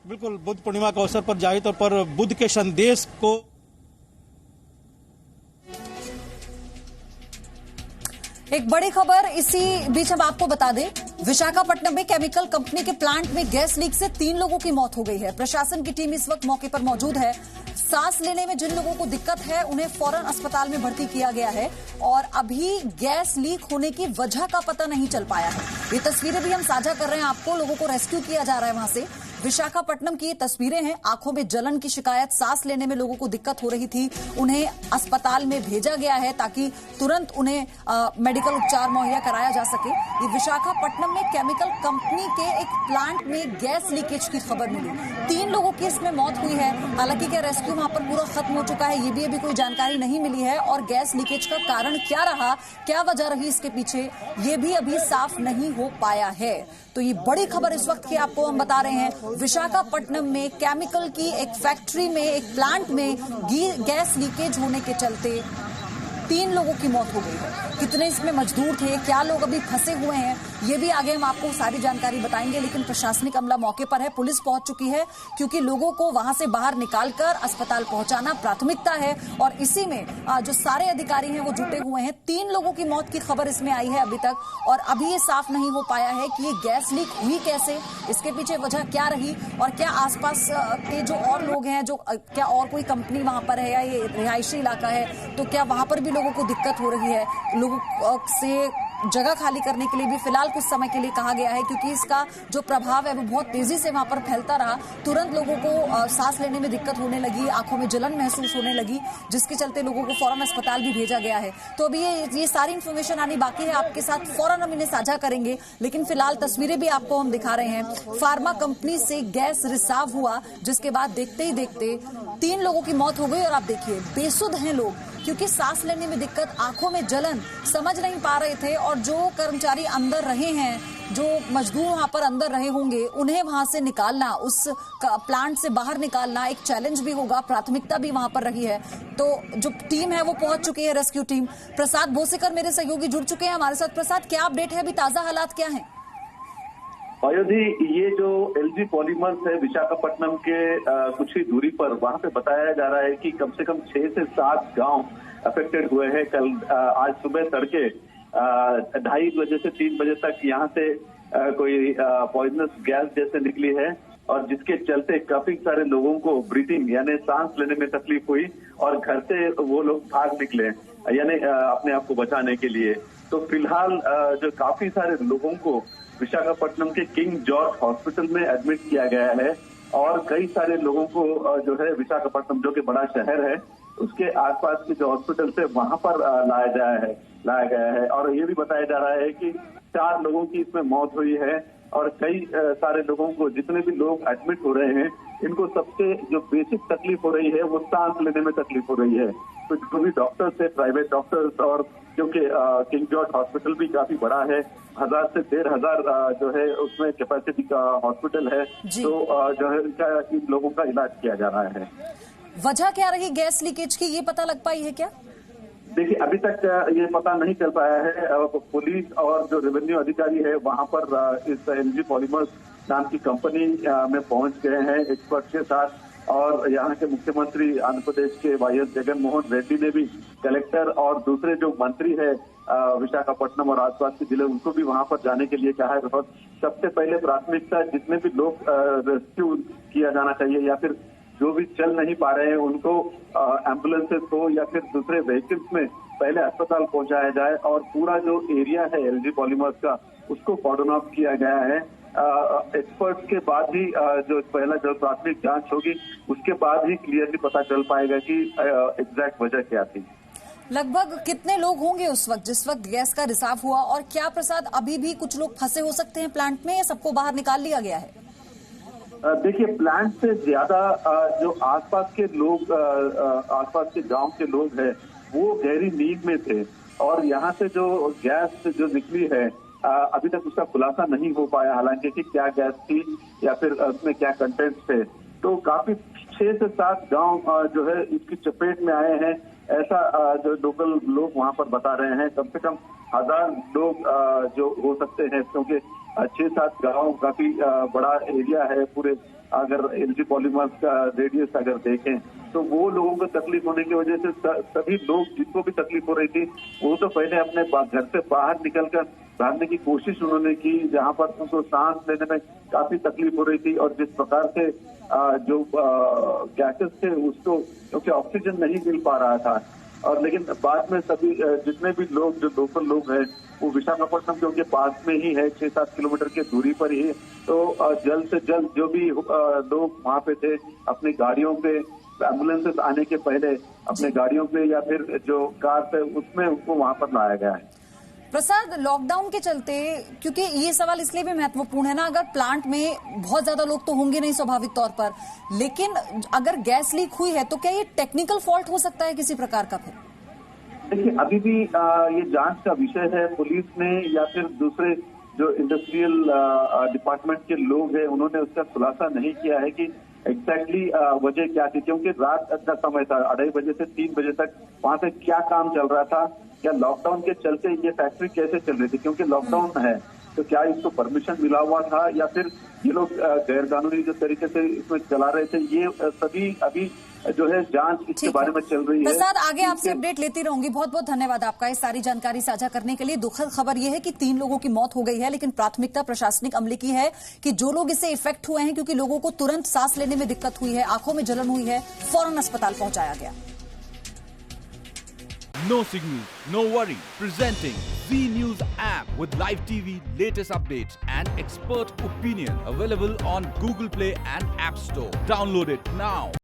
बिल्कुल, बुद्ध पूर्णिमा के अवसर पर जाहिर तौर पर बुद्ध के संदेश को एक बड़ी खबर इसी बीच हम आपको बता दें, विशाखापट्टनम में केमिकल कंपनी के प्लांट में गैस लीक से 3 लोगों की मौत हो गई है। प्रशासन की टीम इस वक्त मौके पर मौजूद है। सांस लेने में जिन लोगों को दिक्कत है उन्हें फौरन अस्पताल में भर्ती किया गया है और अभी गैस लीक होने की वजह का पता नहीं चल पाया है। ये तस्वीरें भी हम साझा कर रहे हैं आपको, लोगों को रेस्क्यू किया जा रहा है वहां से। विशाखापट्टनम की ये तस्वीरें हैं, आंखों में जलन की शिकायत, सांस लेने में लोगों को दिक्कत हो रही थी, उन्हें अस्पताल में भेजा गया है ताकि तुरंत उन्हें मेडिकल उपचार मुहैया कराया जा सके। ये विशाखापट्टनम में केमिकल कंपनी के एक प्लांट में गैस लीकेज की खबर मिली। 3 लोगों की इसमें मौत हुई है। हालांकि क्या रेस्क्यू वहां पर पूरा खत्म हो चुका है, ये भी अभी कोई जानकारी नहीं मिली है और गैस लीकेज का कारण क्या रहा, क्या वजह रही इसके पीछे, ये भी अभी साफ नहीं हो पाया है। तो ये बड़ी खबर इस वक्त की आपको हम बता रहे हैं। विशाखापट्टनम में केमिकल की एक फैक्ट्री में, एक प्लांट में गैस लीकेज होने के चलते 3 लोगों की मौत हो गई है। कितने इसमें मजदूर थे, क्या लोग अभी फंसे हुए हैं, ये भी आगे हम आपको सारी जानकारी बताएंगे। लेकिन प्रशासनिक अमला मौके पर है, पुलिस पहुंच चुकी है क्योंकि लोगों को वहां से बाहर निकालकर अस्पताल पहुंचाना प्राथमिकता है और इसी में जो सारे अधिकारी हैं वो जुटे हुए हैं। 3 लोगों की मौत की खबर इसमें आई है अभी तक और अभी ये साफ नहीं हो पाया है कि ये गैस लीक हुई कैसे, इसके पीछे वजह क्या रही और क्या आसपास के जो और लोग हैं, जो क्या और कोई कंपनी वहां पर है या ये रिहायशी इलाका है तो क्या वहां पर भी लोगों को दिक्कत हो रही है। लोगों से जगह खाली करने के लिए भी फिलहाल कुछ समय के लिए कहा गया है क्योंकि इसका जो प्रभाव है वो बहुत तेजी से वहां पर फैलता रहा। तुरंत लोगों को सांस लेने में दिक्कत होने लगी, आंखों में जलन महसूस होने लगी, जिसके चलते लोगों को फौरन अस्पताल भी भेजा गया है। तो अभी ये सारी इंफॉर्मेशन आनी बाकी है, आपके साथ फौरन हम इन्हें साझा करेंगे। लेकिन फिलहाल तस्वीरें भी आपको हम दिखा रहे हैं। फार्मा कंपनी से गैस रिसाव हुआ जिसके बाद देखते ही देखते 3 लोगों की मौत हो गई और आप देखिए बेसुध हैं लोग क्योंकि सांस लेने में दिक्कत, आंखों में जलन, समझ नहीं पा रहे थे और जो कर्मचारी अंदर रहे हैं, जो मजदूर वहां पर अंदर रहे होंगे, उन्हें वहां से निकालना, उस प्लांट से बाहर निकालना एक चैलेंज भी होगा, प्राथमिकता भी वहां पर रही है। तो जो टीम है वो पहुंच चुकी है, रेस्क्यू टीम। प्रसाद भोसेकर मेरे सहयोगी जुड़ चुके हैं हमारे साथ। प्रसाद, क्या अपडेट है, अभी ताजा हालात क्या है? अयोधी, ये जो एलजी पॉलीमर्स है विशाखापट्टनम के कुछ ही दूरी पर, वहां पे बताया जा रहा है कि कम से कम 6 से 7 गांव अफेक्टेड हुए हैं। कल आज सुबह तड़के 2:30 बजे से 3 बजे तक यहाँ से कोई पॉइजनस गैस जैसे निकली है और जिसके चलते काफी सारे लोगों को ब्रीथिंग यानी सांस लेने में तकलीफ हुई और घर से वो लोग भाग निकले यानी अपने आप को बचाने के लिए। तो फिलहाल जो काफी सारे लोगों को विशाखापट्टनम के किंग जॉर्ज हॉस्पिटल में एडमिट किया गया है और कई सारे लोगों को जो है विशाखापट्टनम जो कि बड़ा शहर है उसके आसपास के जो हॉस्पिटल से वहां पर लाया गया है और ये भी बताया जा रहा है कि 4 लोगों की इसमें मौत हुई है और कई सारे लोगों को, जितने भी लोग एडमिट हो रहे हैं, इनको सबसे जो बेसिक तकलीफ हो रही है वो सांस लेने में तकलीफ हो रही है। तो जो भी डॉक्टर्स है, प्राइवेट डॉक्टर्स, और क्योंकि किंग जॉर्ज हॉस्पिटल भी काफी बड़ा है, 1000 से 1500 जो है उसमें कैपेसिटी का हॉस्पिटल है, तो जो है इन लोगों का इलाज किया जा रहा है। वजह क्या रही गैस लीकेज की, ये पता लग पाई है क्या? देखिए, अभी तक ये पता नहीं चल पाया है। पुलिस और जो रेवेन्यू अधिकारी है वहां पर इस एलजी पॉलीमर्स नाम की कंपनी में पहुंच गए हैं एक्सपर्ट के साथ और यहाँ के मुख्यमंत्री आंध्र प्रदेश के वाईएस जगन मोहन रेड्डी ने भी कलेक्टर और दूसरे जो मंत्री है विशाखापट्टनम और आसपास के जिले, उनको भी वहां पर जाने के लिए कहा है। सबसे पहले प्राथमिकता जितने भी लोग रेस्क्यू किया जाना चाहिए या फिर जो भी चल नहीं पा रहे हैं उनको एम्बुलेंसेस हो या फिर दूसरे व्हीकल्स में पहले अस्पताल पहुंचाया जाए और पूरा जो एरिया है एलजी पॉलीमर्स का उसको कॉर्डन ऑफ किया गया है। एक्सपर्ट्स के बाद ही जो पहला जो प्राथमिक जांच होगी उसके बाद ही क्लियरली पता चल पाएगा कि एग्जैक्ट वजह क्या थी। लगभग कितने लोग होंगे उस वक्त जिस वक्त गैस का रिसाव हुआ और क्या प्रसाद अभी भी कुछ लोग फंसे हो सकते हैं प्लांट में या सबको बाहर निकाल लिया गया है? देखिए, प्लांट से ज्यादा जो आसपास के लोग, आसपास के गांव के लोग हैं वो गहरी नींद में थे और यहाँ से जो गैस जो निकली है अभी तक उसका खुलासा नहीं हो पाया, हालांकि कि क्या गैस थी या फिर उसमें क्या कंटेंट्स थे। तो काफी 6 से 7 गांव जो है इसकी चपेट में आए हैं, ऐसा जो लोकल लोग वहां पर बता रहे हैं। कम से कम 1000 लोग जो हो सकते हैं, क्योंकि 6-7 गांव, काफी बड़ा एरिया है पूरे। अगर एलजी पॉलीमर्स का रेडियस अगर देखें तो वो लोगों को तकलीफ होने की वजह से सभी लोग जिनको भी तकलीफ हो रही थी वो तो पहले अपने घर से बाहर निकलकर भागने की कोशिश उन्होंने की, जहां पर उनको सांस लेने में काफी तकलीफ हो रही थी। और जिस प्रकार से जो गैसेस थे उसको, क्योंकि ऑक्सीजन नहीं मिल पा रहा था। और लेकिन बाद में सभी जितने भी लोग, जो लोकल लोग हैं, वो विशाखापट्टनम क्योंकि पास में ही है, 6-7 किलोमीटर की दूरी पर ही, तो जल्द से जल्द जो भी लोग वहाँ पे थे अपनी गाड़ियों पे, एम्बुलेंसेस आने के पहले अपने गाड़ियों पे या फिर जो कार थे उसमें उनको वहाँ पर लाया गया है। प्रसाद, लॉकडाउन के चलते, क्योंकि ये सवाल इसलिए भी महत्वपूर्ण है ना, अगर प्लांट में बहुत ज्यादा लोग तो होंगे नहीं स्वाभाविक तौर पर, लेकिन अगर गैस लीक हुई है तो क्या ये टेक्निकल फॉल्ट हो सकता है किसी प्रकार का? फिर देखिए, अभी भी ये जांच का विषय है। पुलिस ने या फिर दूसरे जो इंडस्ट्रियल डिपार्टमेंट के लोग हैं उन्होंने उसका खुलासा नहीं किया है कि एग्जैक्टली वजह क्या थी, क्योंकि रात का समय था, 2:30 बजे से 3 बजे तक वहां पे क्या काम चल रहा था, क्या लॉकडाउन के चलते ये फैक्ट्री कैसे चल रही थी, क्योंकि लॉकडाउन है तो क्या इसको परमिशन मिला हुआ था या फिर ये लोग गैर कानूनी जो तरीके से इसमें चला रहे थे, ये सभी अभी जो है जांच इसके बारे में चल रही है। प्रसाद, आगे आपसे अपडेट लेती रहूंगी। बहुत बहुत धन्यवाद आपका इस सारी जानकारी साझा करने के लिए। दुखद खबर यह है कि 3 लोगों की मौत हो गई है, लेकिन प्राथमिकता प्रशासनिक अमले की है कि जो लोग इससे इफेक्ट हुए हैं, क्योंकि लोगों को तुरंत सांस लेने में दिक्कत हुई है, आंखों में जलन हुई है, फौरन अस्पताल पहुंचाया गया। No signal, no worry. Presenting Z News app with live TV, latest updates and expert opinion. Available on Google Play and App Store. Download it now.